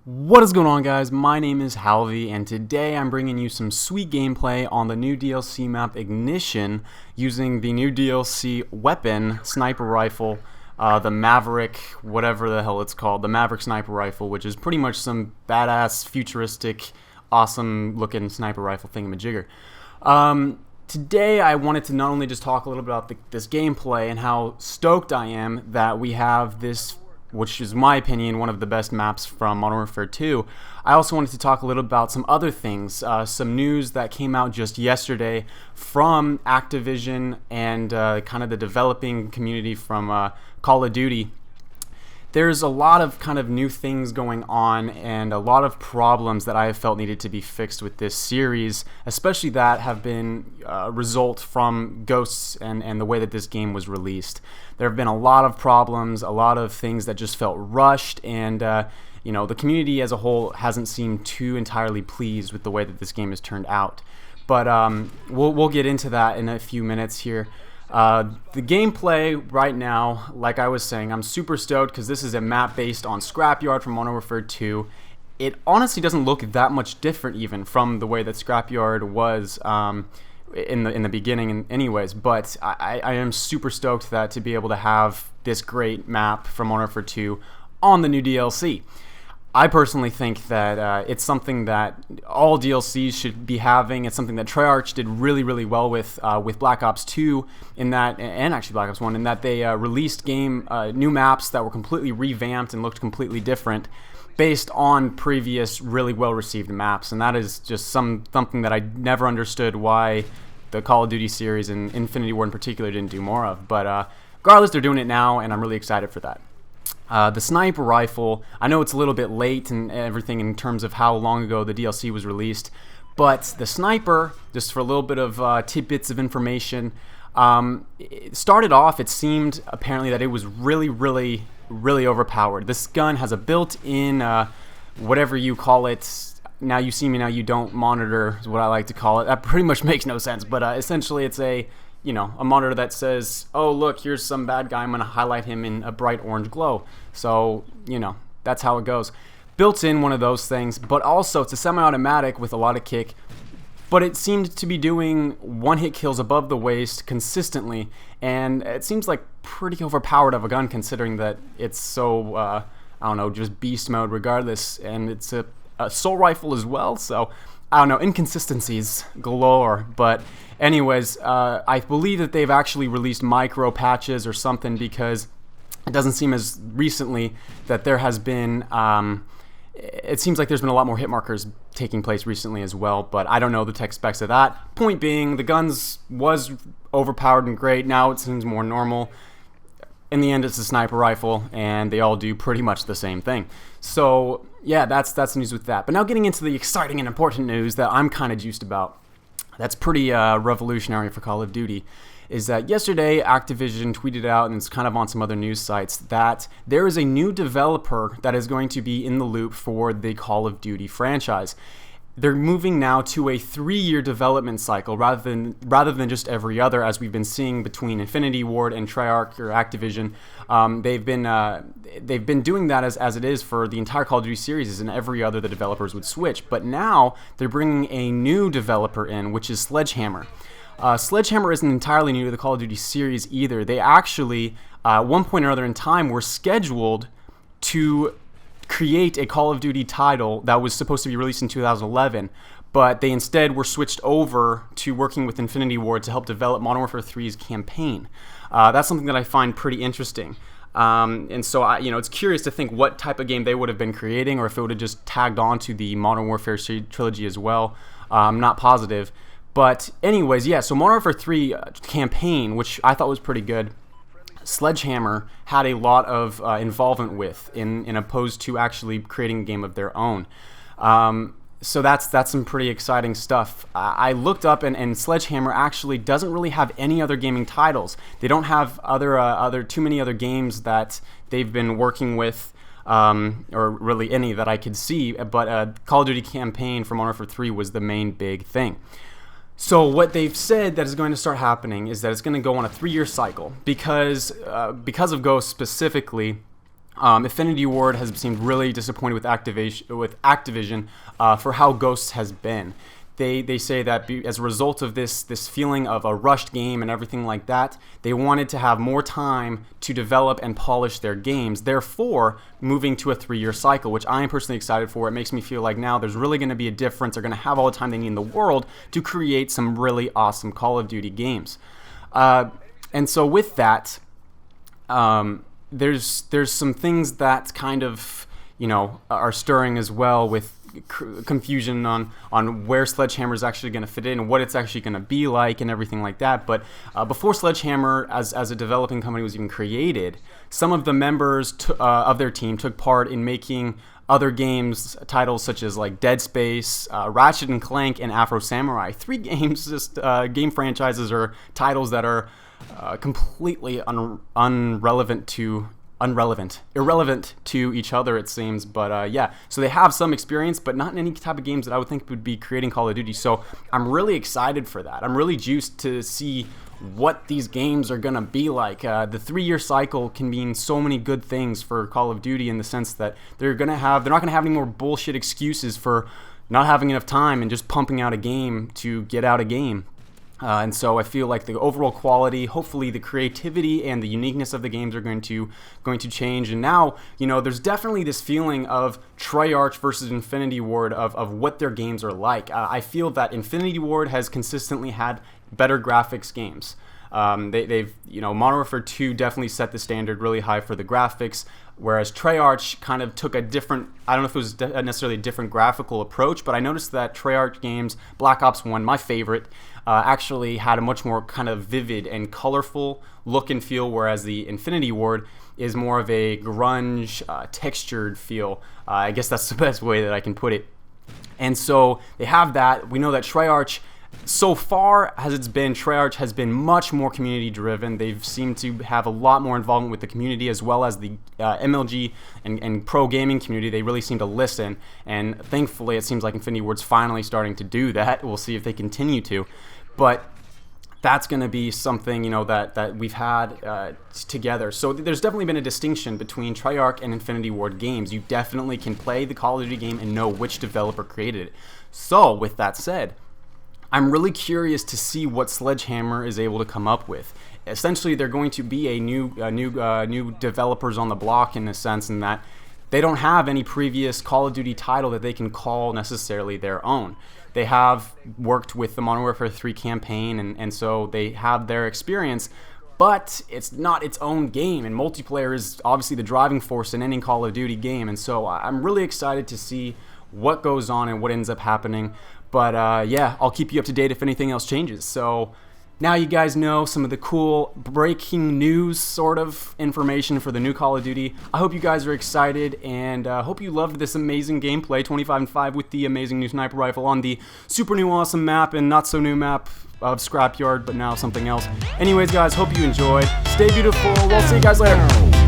What is going on, guys? My name is Halvy, and today I'm bringing you some sweet gameplay on the new DLC map Ignition using the new DLC weapon, sniper rifle, the Maverick, whatever the hell it's called, the Maverick sniper rifle, which is pretty much some badass, futuristic, awesome-looking sniper rifle thingamajigger. Today I wanted to not only just talk a little bit about this gameplay and how stoked I am that we have this, which is, in my opinion, one of the best maps from Modern Warfare 2. I also wanted to talk a little about some other things, some news that came out just yesterday from Activision and kind of the developing community from Call of Duty. There's a lot of kind of new things going on and a lot of problems that I have felt needed to be fixed with this series, especially that have been a result from Ghosts and the way that this game was released. There have been a lot of problems, a lot of things that just felt rushed, and the community as a whole hasn't seemed too entirely pleased with the way that this game has turned out. But we'll get into that in a few minutes here. The gameplay right now, like I was saying, I'm super stoked because this is a map based on Scrapyard from Modern Warfare 2. It honestly doesn't look that much different even from the way that Scrapyard was in the beginning anyways, but I am super stoked that to be able to have this great map from Modern Warfare 2 on the new DLC. I personally think that it's something that all DLCs should be having. It's something that Treyarch did really, really well with Black Ops 2 in that, and actually Black Ops 1, in that they released new maps that were completely revamped and looked completely different based on previous really well-received maps. And that is just something that I never understood why the Call of Duty series and Infinity Ward in particular didn't do more of. But regardless, they're doing it now, and I'm really excited for that. The sniper rifle, I know it's a little bit late and everything in terms of how long ago the DLC was released, but the sniper, just for a little bit of tidbits of information, it started off, it seemed apparently that it was really, really, really overpowered. This gun has a built-in, whatever you call it, now you see me, now you don't monitor is what I like to call it. That pretty much makes no sense, but essentially it's a monitor that says, oh, look, here's some bad guy, I'm going to highlight him in a bright orange glow. So, that's how it goes. Built in one of those things, but also it's a semi-automatic with a lot of kick, but it seemed to be doing one-hit kills above the waist consistently, and it seems like pretty overpowered of a gun considering that it's so, just beast mode regardless, and it's a assault rifle as well, so I don't know, inconsistencies galore. But anyways, I believe that they've actually released micro patches or something, because it doesn't seem as recently that there has been, it seems like there's been a lot more hit markers taking place recently as well, but I don't know the tech specs of that. Point being, the guns was overpowered and great, now it seems more normal. In the end, it's a sniper rifle, and they all do pretty much the same thing. So, yeah, that's the news with that. But now getting into the exciting and important news that I'm kind of juiced about, that's pretty revolutionary for Call of Duty, is that yesterday Activision tweeted out, and it's kind of on some other news sites, that there is a new developer that is going to be in the loop for the Call of Duty franchise. They're moving now to a 3-year development cycle rather than just every other, as we've been seeing between Infinity Ward and Treyarch or Activision. They've been doing that as it is for the entire Call of Duty series, and every other the developers would switch. But now they're bringing a new developer in, which is Sledgehammer. Sledgehammer isn't entirely new to the Call of Duty series either. They actually, at one point or other in time, were scheduled to create a Call of Duty title that was supposed to be released in 2011, but they instead were switched over to working with Infinity Ward to help develop Modern Warfare 3's campaign. That's something that I find pretty interesting. And so, it's curious to think what type of game they would have been creating, or if it would have just tagged on to the Modern Warfare trilogy as well. I'm not positive. But anyways, yeah, so Modern Warfare 3 campaign, which I thought was pretty good, Sledgehammer had a lot of involvement with in opposed to actually creating a game of their own. So that's some pretty exciting stuff. I looked up, and Sledgehammer actually doesn't really have any other gaming titles. They don't have too many other games that they've been working with, or really any that I could see, but Call of Duty campaign for Modern Warfare 3 was the main big thing. So what they've said that is going to start happening is that it's going to go on a 3-year cycle because of Ghost specifically. Infinity Ward has seemed really disappointed with Activision for how Ghosts has been. They say that as a result of this feeling of a rushed game and everything like that, they wanted to have more time to develop and polish their games, therefore moving to a 3-year cycle, which I am personally excited for. It makes me feel like now there's really going to be a difference. They're going to have all the time they need in the world to create some really awesome Call of Duty games. And so with that, there's some things that kind of, are stirring as well, with confusion on where Sledgehammer is actually going to fit in and what it's actually going to be like and everything like that. But before Sledgehammer as a developing company was even created, some of the members of their team took part in making other games, titles such as like Dead Space, Ratchet and Clank, and Afro Samurai. 3 games, just game franchises or titles that are completely irrelevant to each other, it seems. But yeah, so they have some experience, but not in any type of games that I would think would be creating Call of Duty. So I'm really excited for that. I'm really juiced to see what these games are gonna be like. The 3-year cycle can mean so many good things for Call of Duty, in the sense that they're not gonna have any more bullshit excuses for not having enough time and just pumping out a game to get out a game. And so I feel like the overall quality, hopefully the creativity and the uniqueness of the games are going to change. And now, there's definitely this feeling of Treyarch versus Infinity Ward of what their games are like. I feel that Infinity Ward has consistently had better graphics games. They've Modern Warfare 2 definitely set the standard really high for the graphics, whereas Treyarch kind of took a different, I don't know if it was necessarily a different graphical approach, but I noticed that Treyarch games, Black Ops 1, my favorite, actually had a much more kind of vivid and colorful look and feel, whereas the Infinity Ward is more of a grunge, textured feel. I guess that's the best way that I can put it. And so they have that. We know that Treyarch, so far as it's been, Treyarch has been much more community driven. They've seemed to have a lot more involvement with the community, as well as the MLG and pro gaming community. They really seem to listen, and thankfully it seems like Infinity Ward's finally starting to do that. We'll see if they continue to, but that's going to be something that we've had together. So there's definitely been a distinction between Treyarch and Infinity Ward games. You definitely can play the Call of Duty game and know which developer created it. So with that said, I'm really curious to see what Sledgehammer is able to come up with. Essentially, they're going to be a new developers on the block, in the sense in that they don't have any previous Call of Duty title that they can call necessarily their own. They have worked with the Modern Warfare 3 campaign, and so they have their experience, but it's not its own game, and multiplayer is obviously the driving force in any Call of Duty game. And so I'm really excited to see what goes on and what ends up happening. But yeah, I'll keep you up to date if anything else changes. So now you guys know some of the cool breaking news sort of information for the new Call of Duty. I hope you guys are excited, and hope you loved this amazing gameplay, 25-5 with the amazing new sniper rifle on the super new awesome map and not so new map of Scrapyard, but now something else. Anyways guys, hope you enjoyed. Stay beautiful. We'll see you guys later.